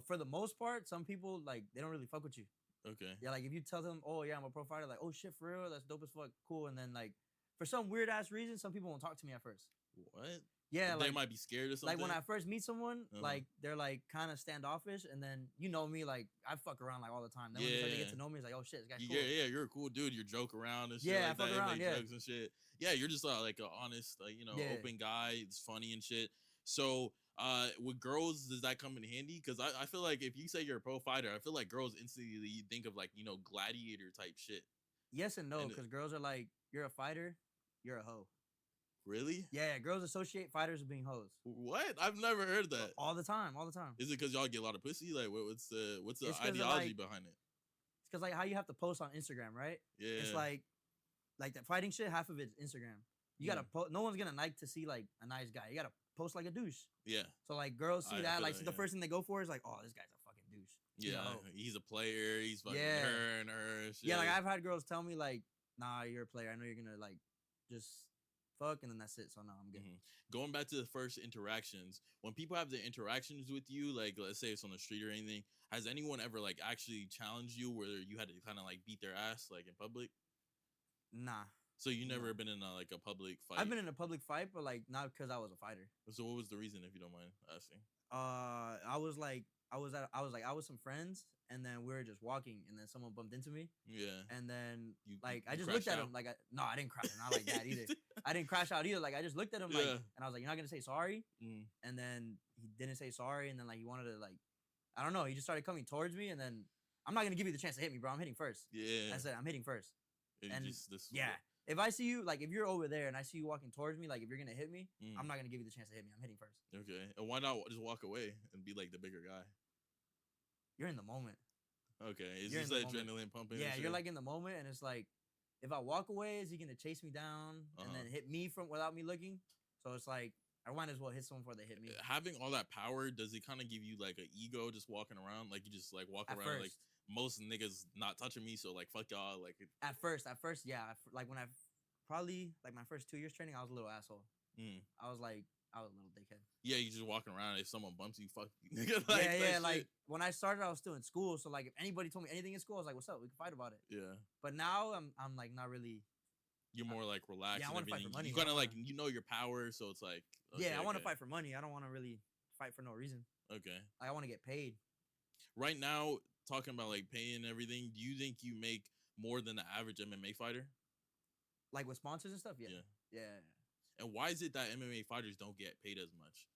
But for the most part, some people like they don't really fuck with you. Okay. Yeah, like if you tell them, oh yeah, I'm a pro fighter, like oh shit for real, that's dope as fuck, cool. And then like for some weird ass reason, some people won't talk to me at first. What? Yeah, They like might be scared or like something. when I first meet someone, Uh-huh. like they're like kind of standoffish, and then you know me, like I fuck around like all the time. Then when they start to get to know me, it's like oh shit, this guy's cool. Yeah, you're a cool dude. You joke around and shit Yeah, I like fuck that. around, Make yeah. jokes and shit. Yeah, you're just like an honest, like Yeah. open guy. It's funny and shit. So, with girls, does that come in handy? Because I feel like if you say you're a pro fighter, I feel like girls instantly think of like gladiator type shit. Yes and no, And because girls are like, you're a fighter, you're a hoe. Really? Yeah, girls associate fighters with being hoes. What? I've never heard that. All the time, all the time. Is it because y'all get a lot of pussy? Like, what's the It's 'cause of, ideology like- behind it? It's because like how you have to post on Instagram, right? Yeah. It's like that fighting shit. Half of it's Instagram. You gotta post. No one's gonna like to see like a nice guy. You gotta post like a douche. Yeah. So like girls see I that. feel Like that, the yeah. first thing they go for is like, oh, this guy's a fucking douche. He's a Yeah. hoe. He's a player. He's fucking Yeah. her and her. And shit. Yeah, like I've had girls tell me like, nah, you're a player. I know you're gonna like just fuck, and then that's it. So no, I'm good. Mhm. Going back to the first interactions, when people have the interactions with you, like let's say it's on the street or anything, has anyone ever like actually challenged you where you had to kind of like beat their ass like in public? Nah, So you never No. been in a public fight? I've been in a public fight, but like not because I was a fighter. So what was the reason, if you don't mind asking? I was some friends, and then we were just walking, and then someone bumped into me, Yeah. and then You like I you just crashed looked at out? him like no, I didn't crash, not like that either. I didn't crash out either. Like I just looked at him like, Yeah. and I was like, you're not gonna say sorry, Mm. and then he didn't say sorry, and then like he wanted to like, I don't know, he just started coming towards me, and then I'm not gonna give you the chance to hit me, bro. I'm hitting first. Yeah. I said I'm hitting first. And and this Yeah. If I see you, like if you're over there and I see you walking towards me, like if you're gonna hit me, Mm. I'm not gonna give you the chance to hit me. I'm hitting first. Okay. And why not just walk away and be like the bigger guy? You're in the moment. Okay. It's You're just in that the adrenaline pumping. Yeah, and you're shit? like in the moment, and it's like, if I walk away, is he gonna chase me down and then hit me from without me looking? So it's like I might as well hit someone before they hit me. Having all that power, does it kind of give you like an ego just walking around? Like you just like walk At around first, like most niggas not touching me, so like fuck y'all. Like at first, yeah. Like when I probably like my first 2 years training, I was a little asshole. Mm. I was a little dickhead. Yeah, you just walking around. If someone bumps you, fuck you. Nigga, like, yeah, that yeah. Like shit. when I started, I was still in school, so like if anybody told me anything in school, I was like, "What's up? We can fight about it." Yeah. But now I'm like not really. You're more like relaxed. Yeah, I and wanna fight for everything. money. You I kind of don't like wanna- you know your power, so it's like Yeah, I want to okay. fight for money. I don't want to really fight for no reason. Okay. Like, I want to get paid. Right now, talking about like paying and everything, do you think you make more than the average MMA fighter? Like with sponsors and stuff. Yeah. Yeah. Yeah. And why is it that MMA fighters don't get paid as much?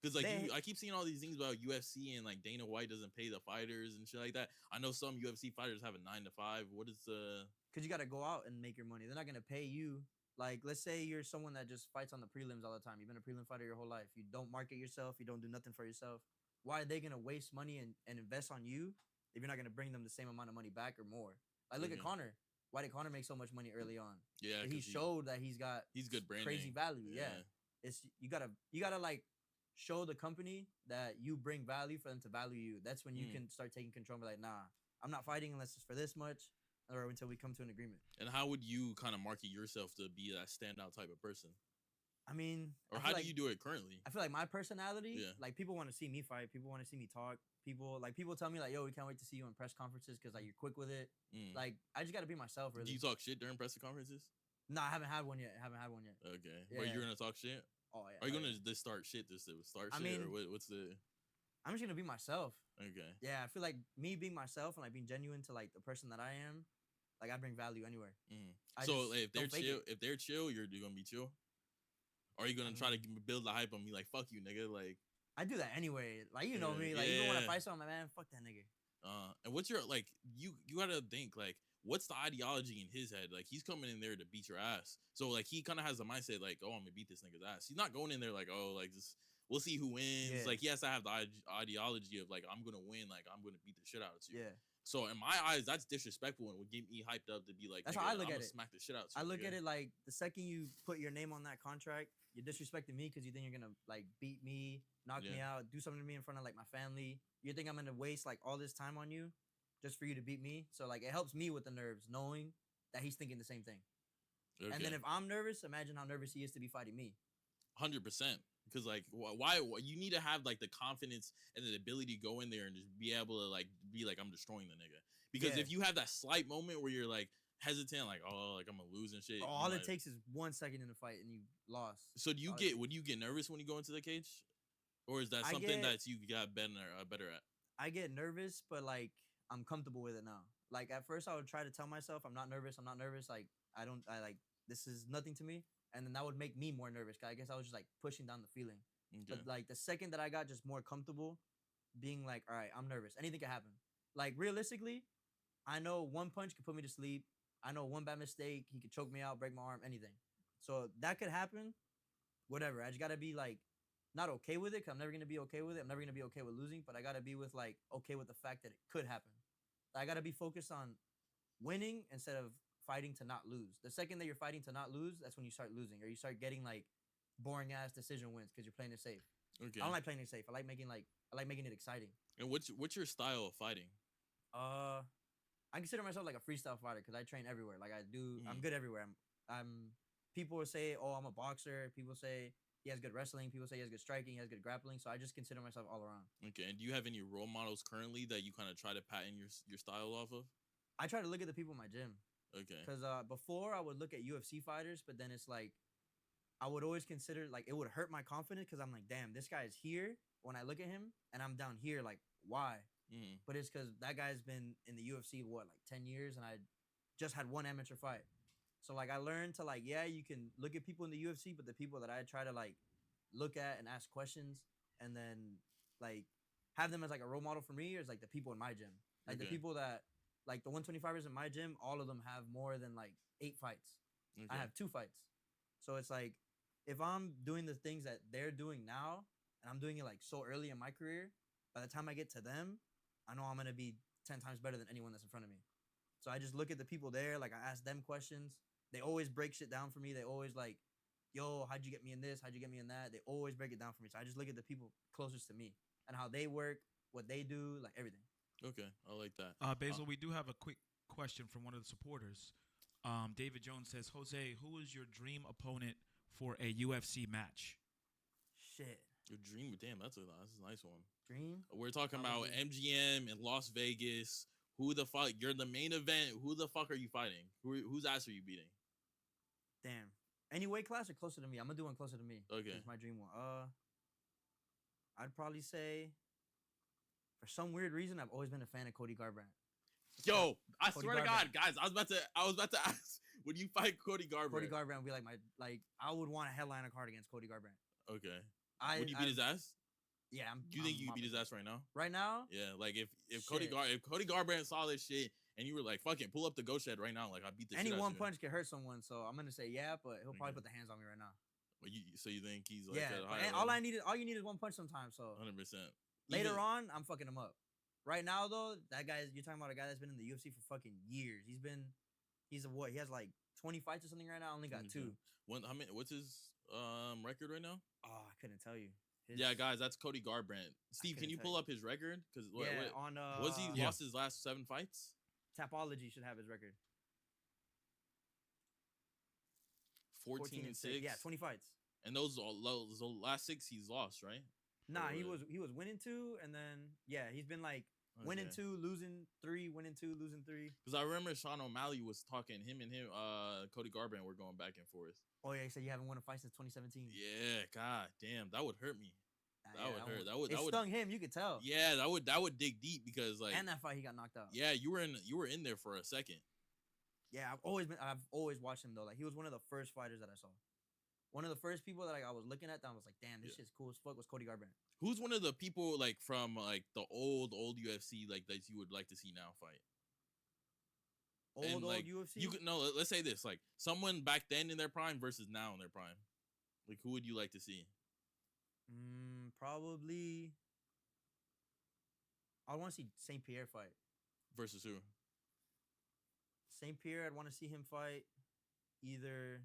Because like They- I keep seeing all these things about UFC and like Dana White doesn't pay the fighters and shit like that. I know some UFC fighters have a 9 to 5. What is the Because you got to go out and make your money. They're not going to pay you. Like, let's say you're someone that just fights on the prelims all the time. You've been a prelim fighter your whole life. You don't market yourself. You don't do nothing for yourself. Why are they going to waste money and invest on you if you're not going to bring them the same amount of money back or more? Like, look at Mhm. Connor. Why did Connor make so much money early on? yeah? He 'cause showed that he's got he's good branding. crazy value. Yeah. It's you gotta like show the company that you bring value for them to value you. That's when you can start taking control and be like, nah, I'm not fighting unless it's for this much or until we come to an agreement. And how would you kind of market yourself to be that standout type of person? I mean, Or I how feel do like- you do it currently? I feel like my personality, Yeah. like people want to see me fight. People want to see me talk. People tell me like, yo, we can't wait to see you in press conferences because like you're quick with it. Mm. Like I just gotta be myself, really. Do you talk shit during press conferences? No, I haven't had one yet. Okay. Yeah. But you're gonna talk shit? Oh yeah. Are you oh, gonna yeah. just start shit just to start I shit? Or mean- what's the I'm just gonna be myself. okay? Yeah, I feel like me being myself and like being genuine to like the person that I am, like I bring value anywhere. Mhm. I So just like, don't fake it. if they're chill, you're gonna be chill. Or are you gonna I try to build the hype on me like fuck you, nigga? Like, I do that anyway. Like you know Yeah, me. Like even when I yeah. fight someone, I'm like, man, fuck that nigga. and what's your like? You gotta think like, what's the ideology in his head? Like, he's coming in there to beat your ass. So like, he kind of has the mindset like, oh, I'm gonna beat this nigga's ass. He's not going in there like, oh, like just we'll see who wins. Yeah. Like, he has to have the ideology of like, I'm gonna win. Like, I'm gonna beat the shit out of you. Yeah, So in my eyes, that's disrespectful and would get me hyped up to be like, That's nigga, how I look I'm at gonna it. smack the shit out of you. I look nigga. at it like the second you put your name on that contract, you're disrespecting me because you think you're gonna like beat me, knock me Yeah. out, do something to me in front of like my family. You think I'm gonna waste like all this time on you just for you to beat me? So like it helps me with the nerves knowing that he's thinking the same thing. Okay. And then if I'm nervous, imagine how nervous he is to be fighting me. 100%. Because like, why you need to have like the confidence and the ability to go in there and just be able to like be like, I'm destroying the nigga. Because if you have that slight moment where you're like hesitant, like, oh, like I'm gonna lose and shit. Bro, all it takes is 1 second in the fight and you lost. So would you get nervous when you go into the cage, or is that something that you got better at? I get nervous, but like I'm comfortable with it now. Like at first, I would try to tell myself I'm not nervous. I'm not nervous. Like I like this is nothing to me, and then that would make me more nervous. Cause I guess I was just like pushing down the feeling. Okay. But like the second that I got just more comfortable, being like, all right, I'm nervous. Anything can happen. Like realistically, I know one punch could put me to sleep. I know one bad mistake, he could choke me out, break my arm, anything. So that could happen. Whatever. I just gotta be like not okay with it, because I'm never gonna be okay with it. I'm never gonna be okay with losing, but I gotta be with like okay with the fact that it could happen. I gotta be focused on winning instead of fighting to not lose. The second that you're fighting to not lose, that's when you start losing, or you start getting like boring ass decision wins because you're playing it safe. Okay. I don't like playing it safe. I like making it exciting. And what's your style of fighting? I consider myself like a freestyle fighter because I train everywhere. Like I do, I'm good everywhere. I'm. People will say, "Oh, I'm a boxer." People say he has good wrestling. People say he has good striking. He has good grappling. So I just consider myself all around. Okay. And do you have any role models currently that you kind of try to pattern your style off of? I try to look at the people in my gym. Okay. Because before I would look at UFC fighters, but then it's like I would always consider like it would hurt my confidence because I'm like, damn, this guy is here when I look at him, and I'm down here. Like, why? Mm-hmm. But it's because that guy's been in the UFC like 10 years, and I just had one amateur fight. So like I learned to like, yeah, you can look at people in the UFC, but the people that I try to like look at and ask questions and then like have them as like a role model for me is like the people in my gym. Like the people that like the 125ers in my gym, all of them have more than like 8 fights. I have 2 fights. So it's like if I'm doing the things that they're doing now and I'm doing it like so early in my career, by the time I get to them, I know I'm going to be 10 times better than anyone that's in front of me. So I just look at the people there, like I ask them questions. They always break shit down for me. They always like, yo, how'd you get me in this? How'd you get me in that? They always break it down for me. So I just look at the people closest to me and how they work, what they do, like everything. Okay, I like that. Basil, we do have a quick question from one of the supporters. David Jones says, Jose, who is your dream opponent for a UFC match? Shit. Your dream? Damn, that's a nice one. Dream? We're talking about MGM in Las Vegas. Who the fuck? You're the main event. Who the fuck are you fighting? Whose ass are you beating? Damn. Any weight class or closer to me? I'm gonna do one closer to me. Okay. It's my dream one. I'd probably say, for some weird reason, I've always been a fan of Cody Garbrandt. Yo, I swear to God, guys, I was about to ask, would you fight Cody Garbrandt? Cody Garbrandt would be like I would want to headline a card against Cody Garbrandt. Okay. Would you beat his ass? Yeah. Do you think you could beat his ass right now? Right now? Yeah, like if Cody Garbrandt saw this shit and you were like, fuck it, pull up the ghost shed right now, like I beat the shit out of you. Any one punch can hurt someone, so I'm gonna say yeah, but he'll probably put the hands on me right now. Well, so you think he's like all you need is one punch sometimes. So 100%. Later on, I'm fucking him up. Right now though, you're talking about a guy that's been in the UFC for fucking years. He has like 20 fights or something right now. I only got 2. What's his record right now? Oh, I couldn't tell you. Yeah, guys, that's Cody Garbrandt. Steve, can you pull up his record? Because was he lost his last 7 fights? Tapology should have his record. 14 and 6. Yeah, 20 fights. And those last 6 he's lost, right? Nah, he was winning 2, and then he's been like winning 2, losing 3, winning 2, losing 3. Because I remember Sean O'Malley was talking Cody Garbrandt were going back and forth. Oh yeah, he said you haven't won a fight since 2017. Yeah, god damn, that would hurt me. That would hurt. That would stung him. You could tell. Yeah, that would dig deep because like. And that fight, he got knocked out. Yeah, you were in there for a second. Yeah, I've always watched him though. Like he was one of the first fighters that I saw. One of the first people that I was looking at that I was like, damn, this shit's cool as fuck was Cody Garbrandt. Who's one of the people like from like the old UFC like that you would like to see now fight? Old UFC? You could let's say this, like someone back then in their prime versus now in their prime. Like who would you like to see? Probably I want to see St. Pierre fight. Versus who? St. Pierre, I'd want to see him fight either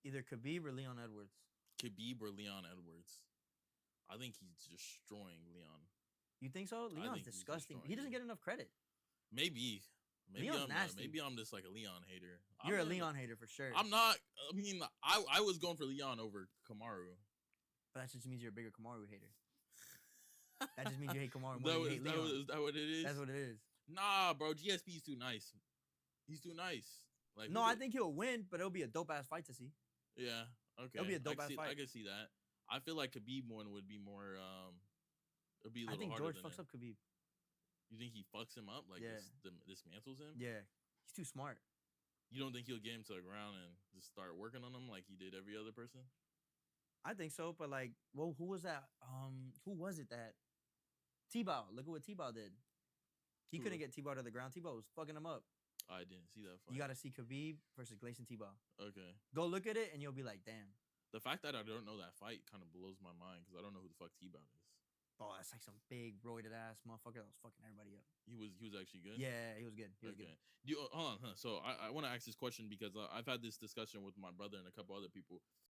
Khabib or Leon Edwards. Khabib or Leon Edwards. I think he's destroying Leon. You think so? Leon's disgusting. He doesn't get enough credit. Maybe. Maybe Leon's I'm nasty. maybe I'm just like a Leon hater. You're a I'm Leon hater for sure. I'm not. I mean, I was going for Leon over Kamaru. But that just means you're a bigger Kamaru hater. That just means you hate Kamaru more That than you was, hate that, Leon. is that what it is? That's what it is. Nah, bro. GSP's too nice. He's too nice. Like No, I think he'll win, but it'll be a dope ass fight to see. Yeah. Okay. It'll be a dope-ass I fight. can see that. I feel like Khabib one would be more. It'd be a I little think harder George than fucks it. up Khabib. You think he fucks him up? Like Yeah. dismantles him? Yeah, he's too smart. You don't think he'll get him to the ground and just start working on him like he did every other person? I think so, but like, well, who was that? Who was it that? T-Bow. Look at what T-Bow did. He Who couldn't was- get T-Bow to the ground. T-Bow was fucking him up. I didn't see that fight. You got to see Khabib versus Gleison T-Bow. Okay. Go look at it, and you'll be like, damn. The fact that I don't know that fight kind of blows my mind because I don't know who the fuck T-Bow is. Oh, that's like some big roided ass motherfucker that was fucking everybody up. He was actually good. Yeah, he was good. He was Okay. good. Hold on. Huh? So I want to ask this question because I've had this discussion with my brother and a couple other people.